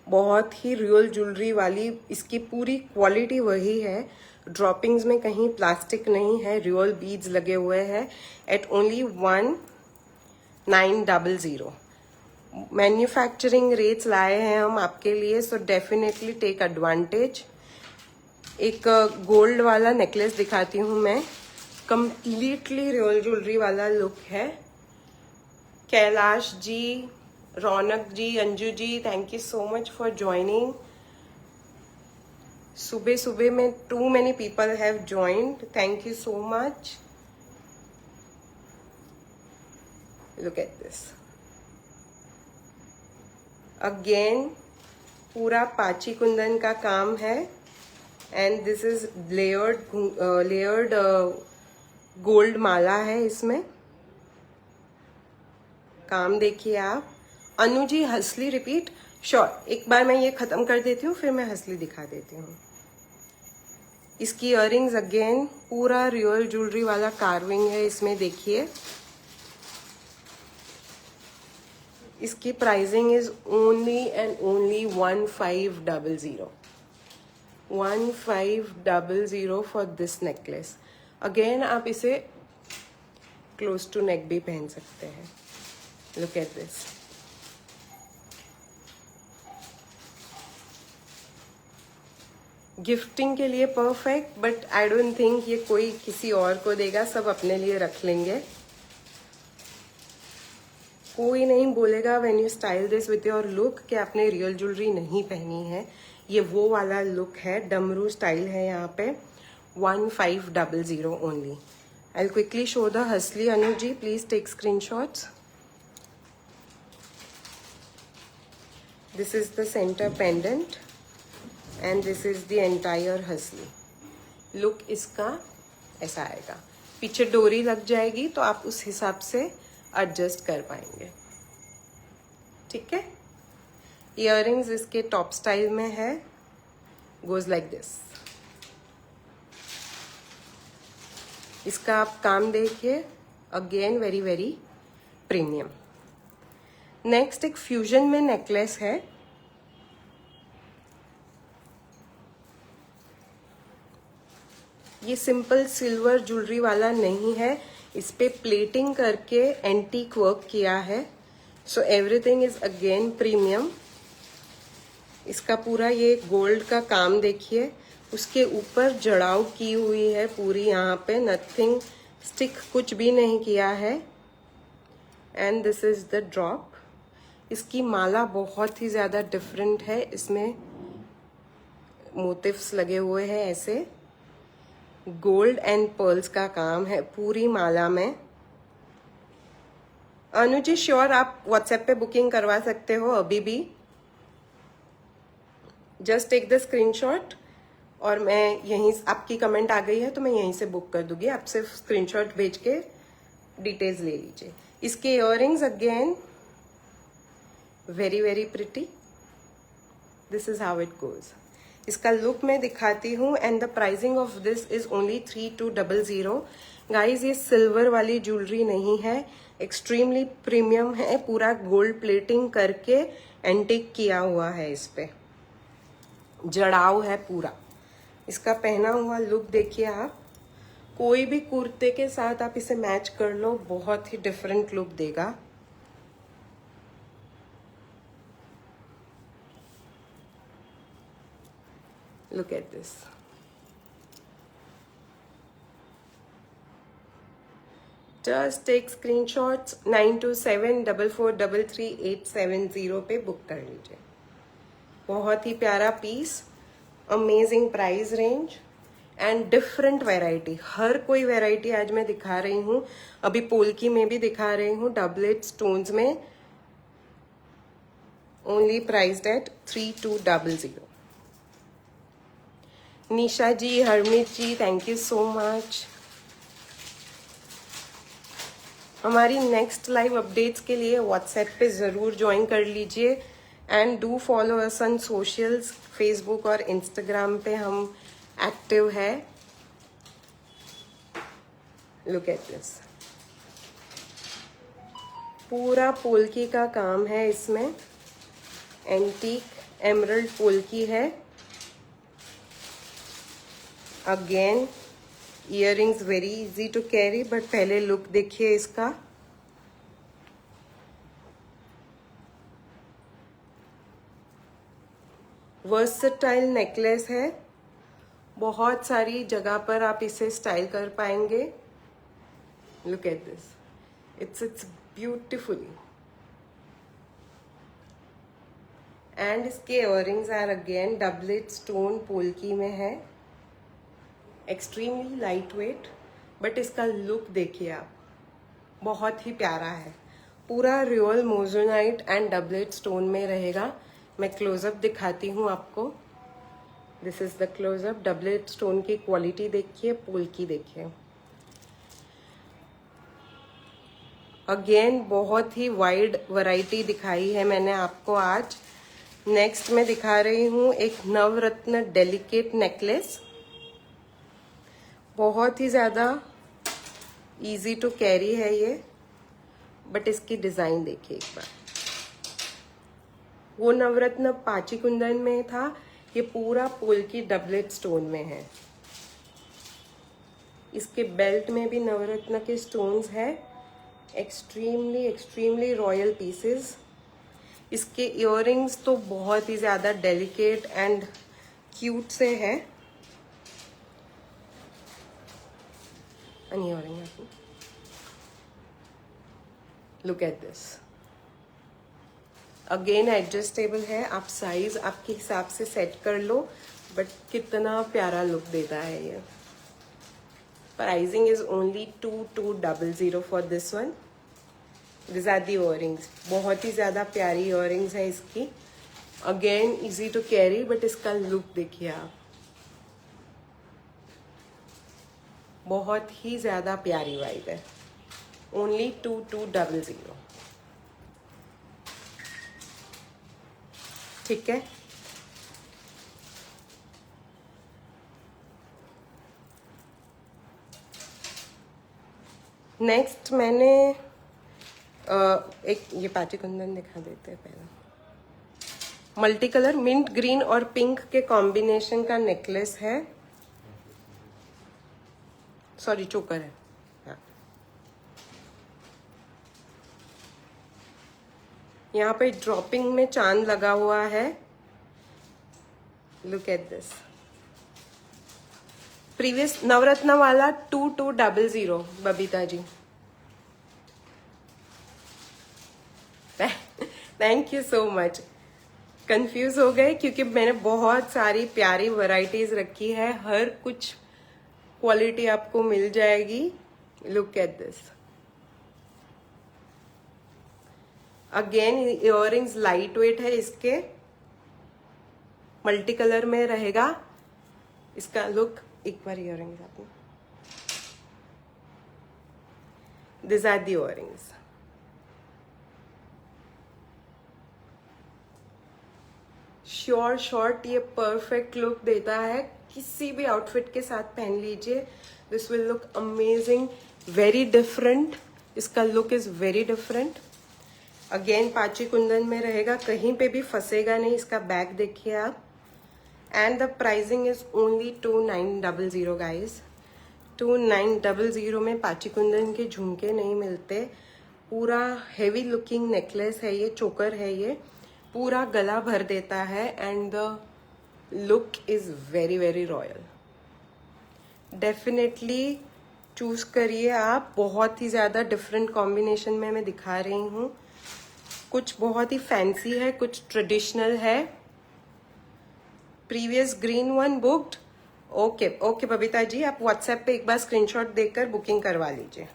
बहुत ही रियल ज्वेलरी वाली इसकी पूरी क्वालिटी वही है. ड्रॉपिंग्स में कहीं प्लास्टिक नहीं है, रियल बीड्स लगे हुए हैं. Eight only 1900. मैन्युफैक्चरिंग रेट्स लाए हैं हम आपके लिए, सो डेफिनेटली टेक एडवांटेज. एक गोल्ड वाला नेकलेस दिखाती हूँ मैं. कंप्लीटली रियल ज्वेलरी वाला लुक है. Kailash ji, Raunak ji, Anju ji, thank you so much for joining. सुबह सुबह में too many people have joined. Thank you so much. Look at this. Again पूरा पाची कुंदन का काम है. And this is layered gold माला है इसमें. काम देखिए आप. अनु जी हंसली रिपीट. श्योर, एक बार मैं ये खत्म कर देती हूँ फिर मैं हंसली दिखा देती हूँ. इसकी इयररिंग्स अगेन पूरा रियल ज्वेलरी वाला कार्विंग है इसमें. देखिए इसकी pricing is only and only 1500. 1500 for this necklace. Again आप इसे क्लोज टू नेक भी पहन सकते हैं. Look at this. गिफ्टिंग के लिए perfect, but I don't think ये कोई किसी और को देगा, सब अपने लिए रख लेंगे. कोई नहीं बोलेगा when you style this with your look कि आपने रियल ज्वेलरी नहीं पहनी है. ये वो वाला लुक है, डमरू स्टाइल है यहाँ पे. 1500 only. I will quickly show the hansli. Anu ji please take screenshots. This is the centre pendant and this is the entire hansli. Look इसका ऐसा आएगा. पीछे डोरी लग जाएगी तो आप उस हिसाब से एडजस्ट कर पाएंगे. ठीक है. इयररिंग्स इसके टॉप स्टाइल में है. Goes like this. इसका आप काम देखिए. Again very very premium. Next एक फ्यूजन में नेकलेस है. ये सिंपल सिल्वर ज्वेलरी वाला नहीं है. इस पे प्लेटिंग करके एंटीक वर्क किया है. So everything is again premium. इसका पूरा ये गोल्ड का काम देखिए. उसके ऊपर जड़ाव की हुई है पूरी. यहाँ पे नथिंग स्टिक कुछ भी नहीं किया है. And this is the drop. इसकी माला बहुत ही ज्यादा डिफरेंट है. इसमें मोटिव्स लगे हुए हैं ऐसे. गोल्ड एंड पर्ल्स का काम है पूरी माला में. अनु जी श्योर, आप व्हाट्सएप पे बुकिंग करवा सकते हो अभी भी. जस्ट टेक द स्क्रीनशॉट और मैं यहीं, आपकी कमेंट आ गई है तो मैं यहीं से बुक कर दूंगी. आप सिर्फ स्क्रीनशॉट भेज के डिटेल्स ले लीजिए. इसके earrings again very very pretty. This is how it goes. इसका लुक मैं दिखाती हूँ. And the pricing of this is only 3200. Guys ये सिल्वर वाली ज्वेलरी नहीं है, एक्सट्रीमली प्रीमियम है. पूरा गोल्ड प्लेटिंग करके एंटिक किया हुआ है. इस पे जड़ाव है पूरा. इसका पहना हुआ लुक देखिए आप. कोई भी कुर्ते के साथ आप इसे मैच कर लो, बहुत ही डिफरेंट लुक देगा. Look at this. Just take screenshots. 9274433870 पे बुक कर लीजिए. बहुत ही प्यारा piece. Amazing price range and different variety. हर कोई वैरायटी आज मैं दिखा रही हूँ. अभी पोल्की में भी दिखा रही हूँ, डबलेट स्टोन्स में. Only priced at 3200. Nisha ji, Harmeet ji, thank you so much. हमारी नेक्स्ट लाइव अपडेट्स के लिए व्हाट्सएप पे ज़रूर ज्वाइन कर लीजिए and do follow us on socials, Facebook और इंस्टाग्राम पे हम एक्टिव है। लुक एट दिस, पूरा पोल्की का काम है इसमें, एंटीक एमरल्ड पोल्की है। Again earrings very easy to carry, but पहले लुक देखिए इसका। वर्सटाइल नेकलेस है, बहुत सारी जगह पर आप इसे स्टाइल कर पाएंगे। Look at this, it's beautifully. And इसके earrings are again doublet stone polki में है, एक्सट्रीमली लाइट वेट, बट इसका लुक देखिए आप, बहुत ही प्यारा है। पूरा real moissanite and doublet stone में रहेगा। मैं क्लोजअप दिखाती हूँ आपको। This is the closeup. Doublet stone की क्वालिटी देखिए, पोल्की देखिए। अगेन बहुत ही वाइड वैरायटी दिखाई है मैंने आपको आज। नेक्स्ट मैं दिखा रही हूँ एक नवरत्न डेलिकेट नेकलेस, बहुत ही ज़्यादा इजी टू कैरी है ये, बट इसकी डिज़ाइन देखिए एक बार। वो नवरत्न पाची कुंदन में था, ये पूरा पोल्की डबलेट स्टोन में है। इसके बेल्ट में भी नवरत्न के स्टोन्स है, एक्सट्रीमली एक्सट्रीमली रॉयल पीसेस। इसके इयररिंग्स तो बहुत ही ज़्यादा डेलिकेट एंड क्यूट से है। Earring look at this, again adjustable है, आप साइज आपके हिसाब से सेट कर लो, बट कितना प्यारा लुक देता है ये। Pricing is only 2200 for this one. This are the earrings, बहुत ही ज़्यादा प्यारी इयररिंग्स है इसकी। Again easy to carry, but इसका लुक देखिए आप, बहुत ही ज़्यादा प्यारी वाइब है। ओनली 2200, ठीक है। नेक्स्ट मैंने एक ये पाची कुंदन दिखा देते हैं पहले। मल्टी कलर मिंट ग्रीन और पिंक के कॉम्बिनेशन का नेकलेस है, सॉरी चोकर है। यहाँ पे ड्रॉपिंग में चांद लगा हुआ है। Look at this, previous navratna वाला 2200 Babita ji. Thank you so much. Confuse हो गए क्योंकि मैंने बहुत सारी प्यारी वैरायटीज रखी है, हर कुछ क्वालिटी आपको मिल जाएगी। Look at this, again earrings light weight है इसके, मल्टी कलर में रहेगा इसका लुक। एक बार इयररिंग्स आपने, this are the earrings. Sure shot ये परफेक्ट लुक देता है, किसी भी आउटफिट के साथ पहन लीजिए। This will look amazing, very different. इसका look is very different. Again पाची कुंदन में रहेगा, कहीं पे भी फंसेगा नहीं। इसका बैग देखिए आप। And the pricing is only 2900 guys. 2900 में पाची कुंदन के झुमके नहीं मिलते। पूरा हेवी लुकिंग नेकलेस है ये, चोकर है ये, पूरा गला भर देता है and the look is very very royal. Definitely choose करिए आप, बहुत ही ज़्यादा डिफरेंट कॉम्बिनेशन में मैं दिखा रही हूँ। कुछ बहुत ही फैंसी है, कुछ ट्रेडिशनल है। Previous green one booked. Okay okay Babita ji, आप व्हाट्सएप पे एक बार स्क्रीनशॉट देकर बुकिंग करवा लीजिए।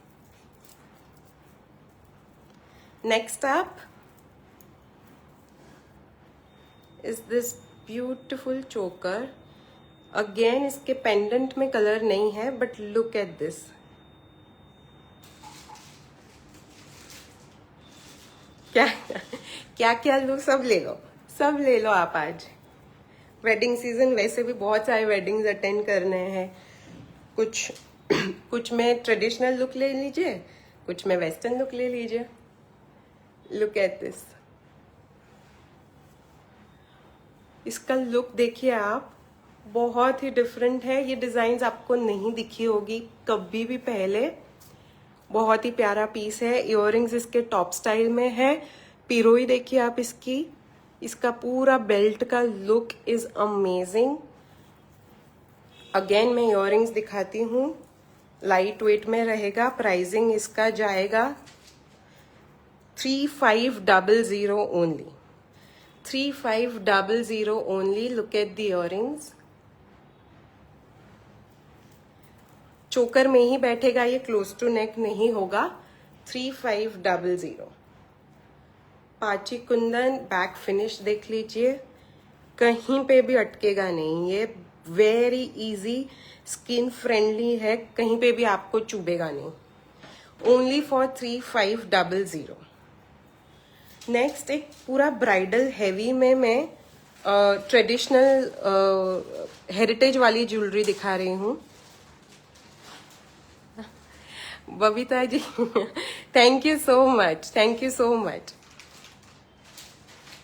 Next up is this beautiful चोकर। अगेन इसके पेंडेंट में कलर नहीं है, बट लुक एट दिस। क्या क्या क्या लो, सब ले लो, सब ले लो आप आज। वेडिंग सीजन, वैसे भी बहुत सारे वेडिंग्स अटेंड करने हैं। कुछ कुछ में ट्रेडिशनल लुक ले लीजिए, कुछ में वेस्टर्न लुक ले लीजिए। Look at this. इसका लुक देखिए आप, बहुत ही डिफरेंट है। ये डिजाइन आपको नहीं दिखी होगी कभी भी पहले। बहुत ही प्यारा पीस है। इयररिंग्स इसके टॉप स्टाइल में है। पिरोई देखिए आप इसकी, इसका पूरा बेल्ट का लुक इज अमेजिंग। अगेन मैं इयररिंग्स दिखाती हूँ, लाइट वेट में रहेगा। प्राइसिंग इसका जाएगा 3500 only, 3500 only. Look at the earrings. चोकर में ही बैठेगा ये, क्लोज टू नेक नहीं होगा। 3500। पाची कुंदन बैक फिनिश देख लीजिए, कहीं पे भी अटकेगा नहीं। ये वेरी इजी, स्किन फ्रेंडली है, कहीं पे भी आपको चुभेगा नहीं। Only for 3500। नेक्स्ट एक पूरा ब्राइडल हैवी में मैं ट्रेडिशनल हेरिटेज वाली ज्वेलरी दिखा रही हूँ। Babita ji thank you so much, thank you so much.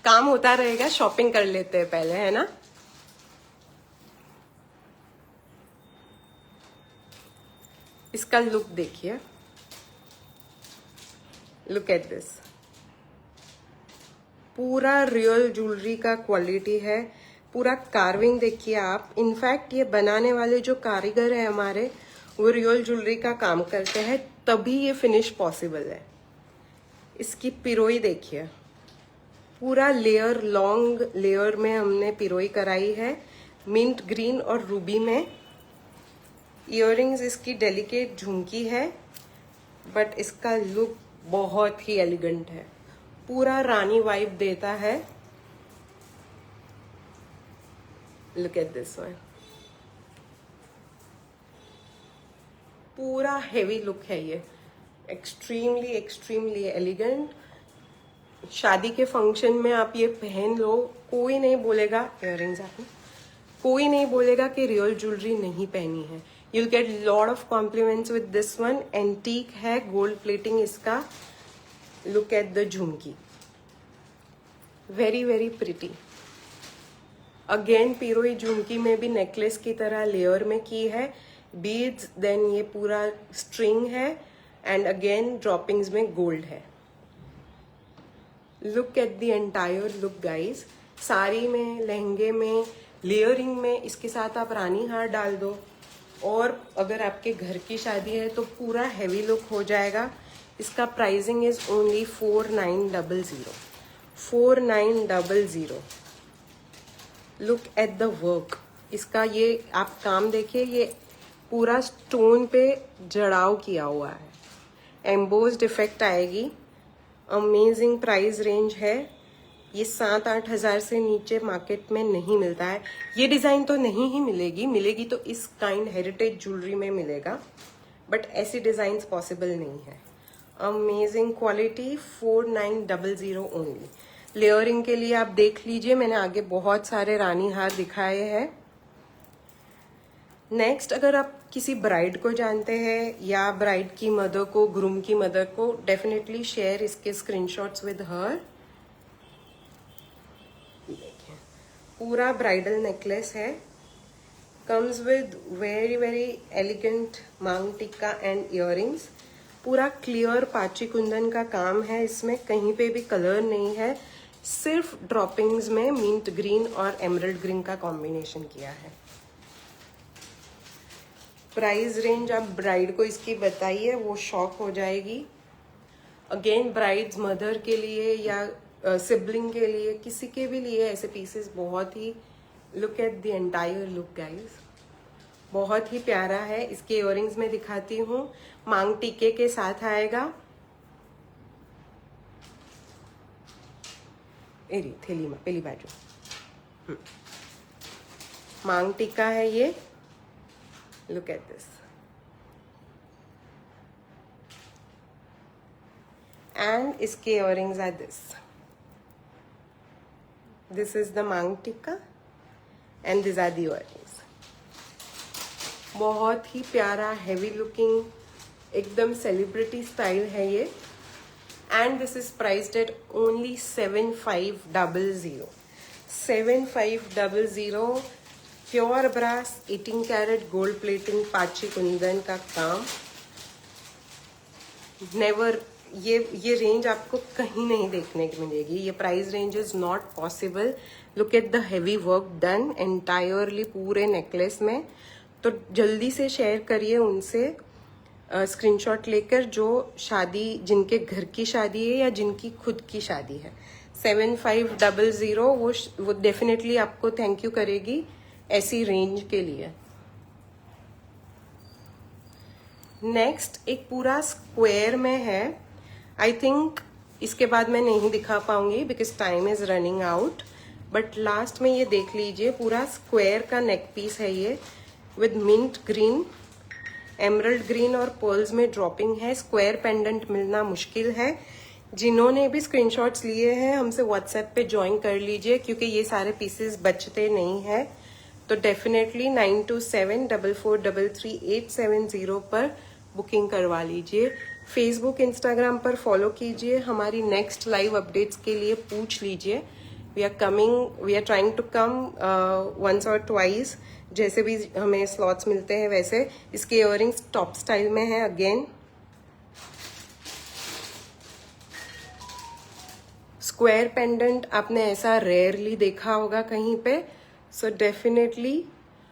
काम होता रहेगा, शॉपिंग कर लेते हैं पहले, है ना। इसका लुक देखिए, लुक एट दिस। पूरा रियल ज्वेलरी का क्वालिटी है। पूरा कार्विंग देखिए आप। इनफैक्ट ये बनाने वाले जो कारीगर है हमारे, वो रियल ज्वेलरी का काम करते हैं, तभी ये फिनिश पॉसिबल है। इसकी पिरोई देखिए, पूरा लेयर, लॉन्ग लेयर में हमने पिरोई कराई है, मिंट ग्रीन और रूबी में। इयररिंग्स इसकी डेलिकेट झुमकी है, बट इसका लुक बहुत ही एलिगेंट है। पूरा रानी वाइब देता है। Look at this one. पूरा हेवी लुक है ये, एक्सट्रीमली एक्सट्रीमली एलिगेंट। शादी के फंक्शन में आप ये पहन लो, कोई नहीं बोलेगा, इयररिंग्स आपने, कोई नहीं बोलेगा कि रियल ज्वेलरी नहीं पहनी है। You will get lot of compliments with this one. Antique है, गोल्ड प्लेटिंग इसका। Look at the jhumki, very very pretty. Again पिरोई झुमकी में भी नेकलेस की तरह लेयर में की है बीड्स, देन ये पूरा स्ट्रिंग है, एंड अगेन ड्रॉपिंग्स में गोल्ड है। Look at the entire look guys. Sari में, लहंगे में, लेयरिंग में, इसके साथ आप रानी हार डाल दो, और अगर आपके घर की शादी है तो पूरा हैवी लुक हो जाएगा। इसका pricing is only 4900, 4900। Look at the work. इसका ये आप काम देखिए, ये पूरा स्टोन पे जड़ाव किया हुआ है, एम्बोस्ड इफेक्ट आएगी। अमेजिंग प्राइस रेंज है। ये 7-8 हजार से नीचे मार्केट में नहीं मिलता है। ये डिजाइन तो नहीं ही मिलेगी, मिलेगी तो इस काइंड हेरिटेज ज्वेलरी में मिलेगा, बट ऐसी डिजाइन पॉसिबल नहीं है। Amazing quality, 4900 only. लेयरिंग के लिए आप देख लीजिए, मैंने आगे बहुत सारे रानी हार दिखाए हैं। नेक्स्ट, अगर आप किसी ब्राइड को जानते हैं या ब्राइड की मदर को, ग्रूम की मदर को, डेफिनेटली शेयर इसके स्क्रीनशॉट्स विद हर। देखिए, पूरा ब्राइडल नेकलेस है, comes with very very elegant मांग टिक्का एंड इयररिंग्स। पूरा क्लियर पाची कुंदन का काम है इसमें, कहीं पे भी कलर नहीं है, सिर्फ ड्रॉपिंग्स में मिंट ग्रीन और एमरल्ड ग्रीन का कॉम्बिनेशन किया है। प्राइस रेंज आप ब्राइड को इसकी बताइए, वो शॉक हो जाएगी। अगेन ब्राइड्स मदर के लिए या सिबलिंग के लिए, किसी के भी लिए ऐसे पीसेस बहुत ही, look at the entire look guys, बहुत ही प्यारा है। इसके इयररिंग्स में दिखाती हूँ, मांग टीके के साथ आएगा। एरी थैली में पहली बाजू, मांग टीका है ये, लुक एट दिस। एंड इसके earrings are this. This is the maang tikka and this are the earrings. बहुत ही प्यारा हेवी लुकिंग, एकदम सेलिब्रिटी स्टाइल है ये। And this is priced at only 7500। 7500 pure brass 18 carat gold plating paachi kundan का काम। नेवर ये रेंज आपको कहीं नहीं देखने को मिलेगी। ये price range is not possible. Look at the heavy work done entirely पूरे नेकलेस में। तो जल्दी से शेयर करिए उनसे स्क्रीनशॉट लेकर, जो शादी, जिनके घर की शादी है या जिनकी खुद की शादी है। 7500 वो डेफिनेटली आपको थैंक यू करेगी ऐसी रेंज के लिए। नेक्स्ट एक पूरा स्क्वायर में है। आई थिंक इसके बाद मैं नहीं दिखा पाऊंगी because time is running out, but last में ये देख लीजिए, पूरा स्क्वायर का नेक पीस है ये, with mint green, emerald green और पर्ल्स में ड्रॉपिंग है। स्क्वायर पेंडेंट मिलना मुश्किल है। जिन्होंने भी स्क्रीनशॉट्स लिए हैं हमसे व्हाट्सएप पे ज्वाइन कर लीजिए, क्योंकि ये सारे पीसेस बचते नहीं हैं। तो डेफिनेटली 9274433870 पर बुकिंग करवा लीजिए। फेसबुक इंस्टाग्राम पर फॉलो कीजिए। हमारी नेक्स्ट लाइव अपडेट्स के लिए पूछ लीजिए। We are trying to come once और ट्वाइस, जैसे भी हमें स्लॉट्स मिलते हैं वैसे। इसके इयररिंग्स टॉप स्टाइल में है अगेन। स्क्वायर पेंडेंट आपने ऐसा रेयरली देखा होगा कहीं पे, सो डेफिनेटली।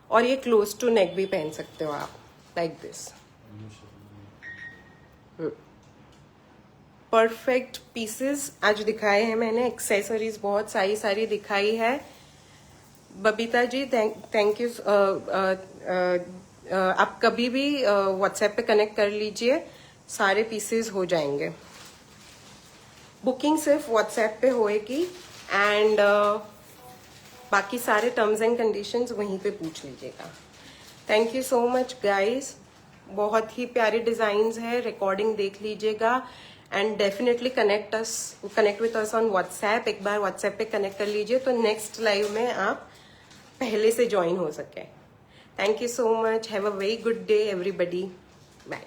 और ये क्लोज टू नेक भी पहन सकते हो आप, लाइक दिस। परफेक्ट पीसेस आज दिखाए हैं मैंने। एक्सेसरीज बहुत सारी दिखाई है। Babita ji thank you. आप कभी भी व्हाट्सएप पे कनेक्ट कर लीजिए, सारे पीसेस हो जाएंगे। बुकिंग सिर्फ व्हाट्सएप पे होएगी एंड बाकी सारे टर्म्स एंड कंडीशंस वहीं पे पूछ लीजिएगा। Thank you so much guys. बहुत ही प्यारे डिजाइन्स है। रिकॉर्डिंग देख लीजिएगा and definitely connect with us on WhatsApp. एक बार व्हाट्सएप पे कनेक्ट कर लीजिए तो नेक्स्ट लाइव में आप पहले से ज्वाइन हो सके। Thank you so much. Have a very good day everybody. Bye.